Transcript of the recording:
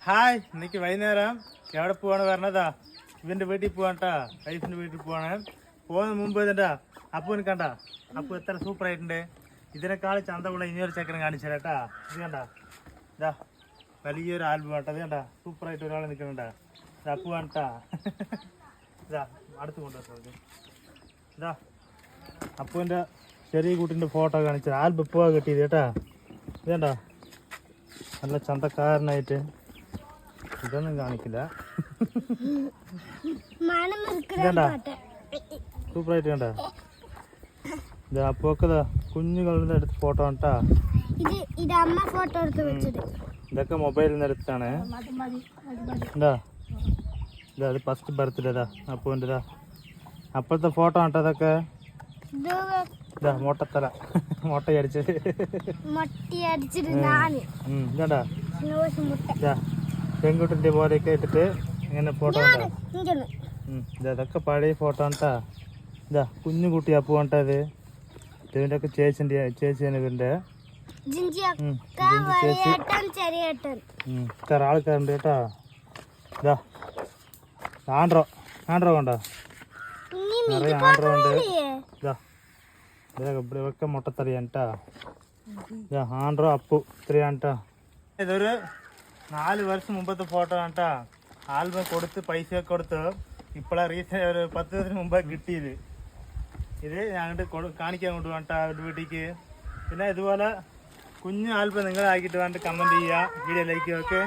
Hi, ഇന്നേക്ക് വൈകുന്നേരം എവിടെ പോവാണ് പറഞ്ഞതാ? ഇവന്റെ വീട്ടിൽ പോവാണ്ടാ, വൈഫിന്റെ വീട്ടിൽ പോവാണ്. പോകുന്ന മുമ്പ് ഇതാ അപ്പു കണ്ട. അപ്പു എത്ര സൂപ്പർ ആയിട്ടുണ്ട്. ഇതിനേക്കാൾ ചന്തമുള്ള ഇനിയൊരു ചക്കരം കാണിച്ചു തരാട്ടാ. ഇത് കണ്ട, ഇതാ വലിയൊരു ആൽബം ആട്ടാ. ഇത് കണ്ട, സൂപ്പർ ആയിട്ട് ഒരാൾ നിൽക്കുന്നുണ്ടാ. ഇത് അപ്പു വേണ്ടാ. ഇതാ അടുത്ത് കൊണ്ടുവന്നത്. ഇതാ അപ്പുവിന്റെ ചെറിയ കുട്ടിന്റെ ഫോട്ടോ കാണിച്ചത്. ആൽബം ഇപ്പോ കിട്ടിയത് കേട്ടാ. ഇത് കണ്ട, നല്ല ചന്തക്കാരനായിട്ട്. ഇതൊന്നും കാണിക്കില്ല. സൂപ്പറായിട്ട് കണ്ട. ഇത് അപ്പൊക്കെ കുഞ്ഞുകളുടെ അടുത്ത് ഫോട്ടോ കണ്ടാ. ഇതൊക്കെ മൊബൈലിൽ നിന്ന് എടുത്താണ്. എന്താ ഇതാ, അത് ഫസ്റ്റ് ബർത്ത്ഡേതാ അപ്പുവിൻ്റെതാ. അപ്പോഴത്തെ ഫോട്ടോ കണ്ടാ. അതൊക്കെ ഇതാ മൊട്ടത്തല, മൊട്ടയടിച്ചത്. ഇതാ പെൺകുട്ടിന്റെ പോലെയൊക്കെ ഇട്ടിട്ട് ഇങ്ങനെ ഫോട്ടോ ഉണ്ടാ. ഇതൊക്കെ പഴയ ഫോട്ടോ കണ്ടാ. ഇതാ കുഞ്ഞു കുട്ടി അപ്പു കണ്ടാ. ഇത് ഇതിന്റെ ഒക്കെ ചേച്ചിയാണ് ഇവന്റെ ചേച്ചി. ഇത്ര ആൾക്കാരുണ്ട് കേട്ടാ. ഇതാ ആൻഡ്രോ കണ്ടോ. നിറയെ ആൻഡ്രോ ഉണ്ട്. ഇതാ ഇതൊക്കെ മുട്ടത്തറിയാണ് കേട്ടാ. ഇതാ ആൻഡ്രോ അപ്പു ഇത്രയാണ് കേട്ടാ. ഇതൊരു 4 വർഷം മുമ്പത്തെ ഫോട്ടോ കേട്ടാ. ആൽബം കൊടുത്ത് പൈസ കൊടുത്ത് ഇപ്പോഴാണ് റീസെന്റ് ഒരു 10 ദിവസത്തിന് മുമ്പ് കിട്ടിയത്. ഇത് ഞങ്ങോട്ട് കാണിക്കാൻ കൊണ്ടുപോകണ്ടാ അവരുടെ വീട്ടിലേക്ക്. പിന്നെ ഇതുപോലെ കുഞ്ഞു ആൽബം നിങ്ങളാക്കിയിട്ട് വേണ്ട കമന്റ് ചെയ്യുക, വീഡിയോ ലൈക്ക് ഒക്കെ.